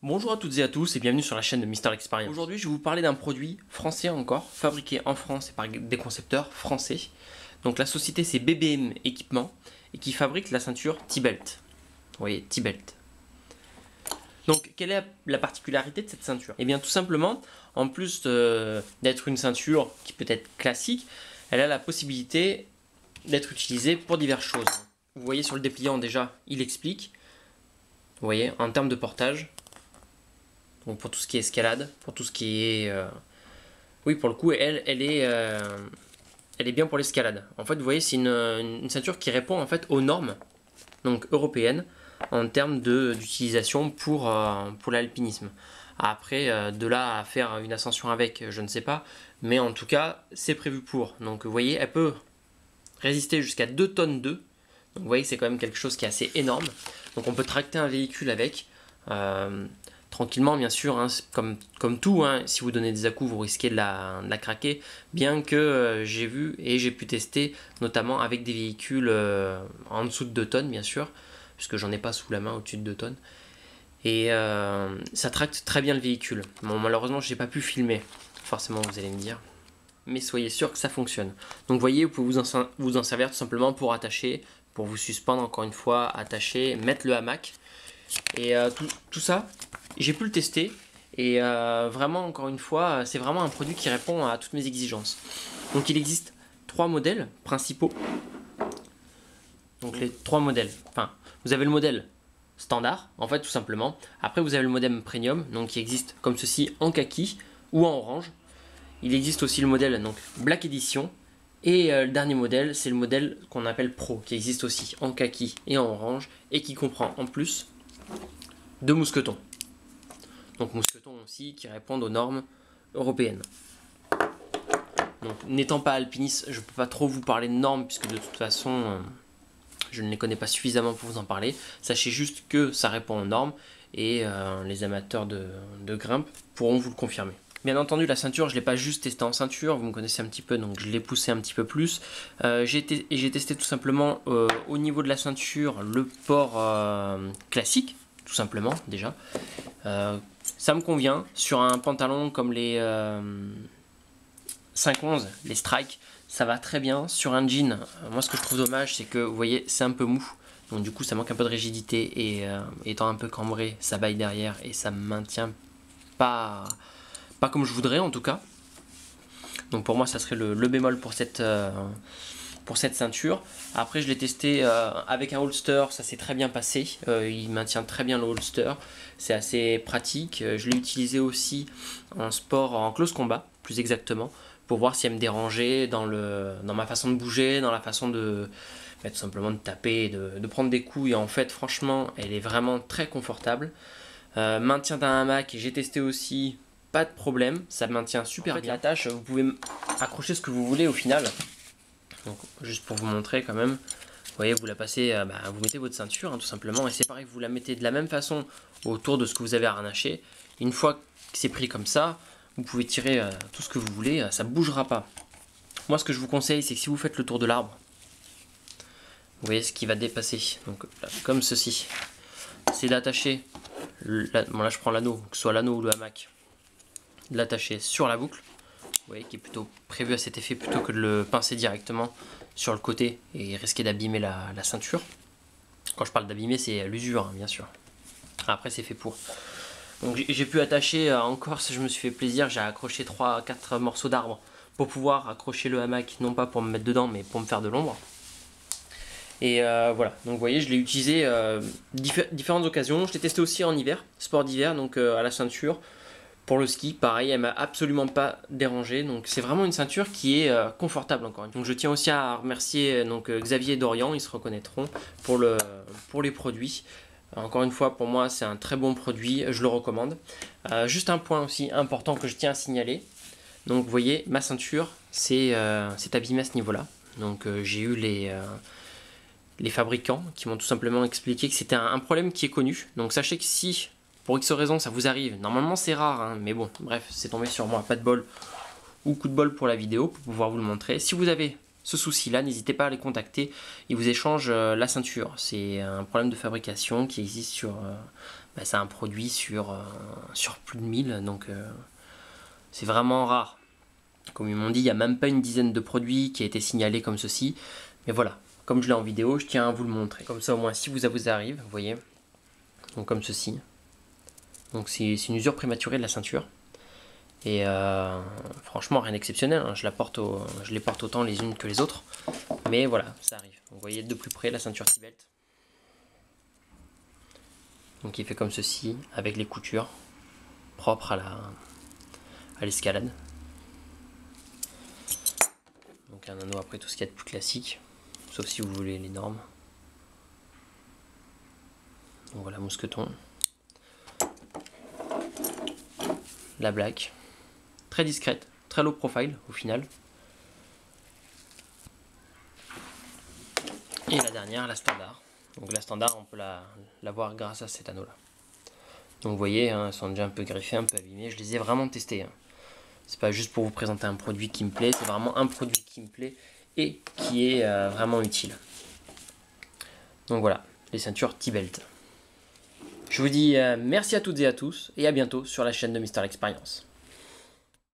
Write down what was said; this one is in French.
Bonjour à toutes et à tous et bienvenue sur la chaîne de Mister Experience. Aujourd'hui je vais vous parler d'un produit français encore, fabriqué en France et par des concepteurs français. Donc la société c'est BBM Équipement et qui fabrique la ceinture T-Belt. Vous voyez, T-Belt. Donc quelle est la particularité de cette ceinture? Eh bien tout simplement, en plus d'être une ceinture qui peut être classique, elle a la possibilité d'être utilisée pour diverses choses. Vous voyez sur le dépliant déjà, il explique. Vous voyez, en termes de portage. Donc pour tout ce qui est escalade, pour tout ce qui est... Oui, pour le coup, elle est bien pour l'escalade. En fait, vous voyez, c'est une ceinture qui répond en fait aux normes donc européennes en termes d'utilisation pour l'alpinisme. Après, de là à faire une ascension avec, je ne sais pas. Mais en tout cas, c'est prévu pour. Donc vous voyez, elle peut résister jusqu'à 2 tonnes d'œufs. Donc vous voyez que c'est quand même quelque chose qui est assez énorme. Donc on peut tracter un véhicule avec. Tranquillement bien sûr, hein, comme tout, hein, si vous donnez des à-coups vous risquez de la craquer, bien que j'ai vu et j'ai pu tester notamment avec des véhicules en dessous de 2 tonnes bien sûr, puisque j'en ai pas sous la main au-dessus de 2 tonnes, et ça tracte très bien le véhicule. Bon, malheureusement je n'ai pas pu filmer, forcément vous allez me dire, mais soyez sûr que ça fonctionne. Donc vous voyez, vous pouvez vous en servir tout simplement pour attacher, pour vous suspendre encore une fois, attacher, mettre le hamac, et tout ça. J'ai pu le tester et vraiment encore une fois c'est vraiment un produit qui répond à toutes mes exigences. Donc il existe 3 modèles principaux. Donc les 3 modèles, enfin vous avez le modèle standard en fait tout simplement. Après vous avez le modèle premium donc qui existe comme ceci en kaki ou en orange. Il existe aussi le modèle donc Black Edition. Et le dernier modèle c'est le modèle qu'on appelle Pro qui existe aussi en kaki et en orange et qui comprend en plus 2 mousquetons. Donc mousquetons aussi qui répondent aux normes européennes. Donc n'étant pas alpiniste, je ne peux pas trop vous parler de normes puisque de toute façon je ne les connais pas suffisamment pour vous en parler. Sachez juste que ça répond aux normes et les amateurs de grimpe pourront vous le confirmer. Bien entendu la ceinture je ne l'ai pas juste testée en ceinture, vous me connaissez un petit peu donc je l'ai poussé un petit peu plus. J'ai testé tout simplement au niveau de la ceinture le port classique, tout simplement déjà. Ça me convient sur un pantalon comme les 511, les Strike, ça va très bien. Sur un jean, moi ce que je trouve dommage c'est que vous voyez c'est un peu mou, donc du coup ça manque un peu de rigidité et étant un peu cambré ça baille derrière et ça me maintient pas comme je voudrais en tout cas. Donc pour moi ça serait le bémol pour cette ceinture. Après je l'ai testé avec un holster, ça s'est très bien passé, il maintient très bien le holster, c'est assez pratique. Je l'ai utilisé aussi en sport, en close combat plus exactement, pour voir si elle me dérangeait dans ma façon de bouger, dans la façon de tout simplement de taper, de prendre des coups, et en fait franchement elle est vraiment très confortable. Maintien d'un hamac, j'ai testé aussi, pas de problème, ça maintient super bien. L'attache, vous pouvez accrocher ce que vous voulez au final. Donc, juste pour vous montrer quand même, vous voyez, vous la passez, vous mettez votre ceinture hein, tout simplement, et c'est pareil, vous la mettez de la même façon autour de ce que vous avez harnaché. Une fois que c'est pris comme ça, vous pouvez tirer tout ce que vous voulez, ça ne bougera pas. Moi ce que je vous conseille c'est que si vous faites le tour de l'arbre, vous voyez ce qui va dépasser, donc là, comme ceci, c'est d'attacher, bon là je prends l'anneau, que ce soit l'anneau ou le hamac, de l'attacher sur la boucle. Vous voyez, qui est plutôt prévu à cet effet plutôt que de le pincer directement sur le côté et risquer d'abîmer la ceinture. Quand je parle d'abîmer, c'est l'usure, hein, bien sûr. Après, c'est fait pour. Donc j'ai pu attacher en Corse, je me suis fait plaisir, j'ai accroché 3-4 morceaux d'arbre pour pouvoir accrocher le hamac, non pas pour me mettre dedans, mais pour me faire de l'ombre. Et voilà, donc vous voyez, je l'ai utilisé différentes occasions. Je l'ai testé aussi en hiver, sport d'hiver, donc à la ceinture. Pour le ski, pareil, elle m'a absolument pas dérangé, donc c'est vraiment une ceinture qui est confortable encore une fois. Donc je tiens aussi à remercier Xavier et Dorian, ils se reconnaîtront pour les produits. Encore une fois, pour moi c'est un très bon produit, je le recommande. Juste un point aussi important que je tiens à signaler. Donc vous voyez, ma ceinture c'est abîmé à ce niveau-là. Donc j'ai eu les fabricants qui m'ont tout simplement expliqué que c'était un problème qui est connu. Donc sachez que si pour X raison ça vous arrive, normalement c'est rare hein, mais bon bref c'est tombé sur moi, pas de bol ou coup de bol pour la vidéo pour pouvoir vous le montrer. Si vous avez ce souci là, n'hésitez pas à les contacter, ils vous échangent la ceinture. C'est un problème de fabrication qui existe sur bah, c'est un produit sur plus de 1000, donc c'est vraiment rare. Comme ils m'ont dit, il n'y a même pas une dizaine de produits qui a été signalé comme ceci. Mais voilà, comme je l'ai en vidéo, je tiens à vous le montrer. Comme ça, au moins, si ça vous arrive, vous voyez, donc comme ceci. Donc c'est une usure prématurée de la ceinture. Et franchement, rien d'exceptionnel, hein. Je les porte autant les unes que les autres. Mais voilà, ça arrive. Donc, vous voyez de plus près la ceinture T-belt. Donc il fait comme ceci, avec les coutures propres à l'escalade. Donc un anneau après tout ce qu'il y a de plus classique, sauf si vous voulez les normes. Donc voilà, mousqueton. La black. Très discrète, très low profile au final. Et la dernière, la standard. Donc la standard, on peut la voir grâce à cet anneau là. Donc vous voyez, hein, elles sont déjà un peu griffées, un peu abîmées. Je les ai vraiment testées. Hein. C'est pas juste pour vous présenter un produit qui me plaît, c'est vraiment un produit qui me plaît et qui est vraiment utile. Donc voilà, les ceintures T-belt. Je vous dis merci à toutes et à tous et à bientôt sur la chaîne de Mister Experience.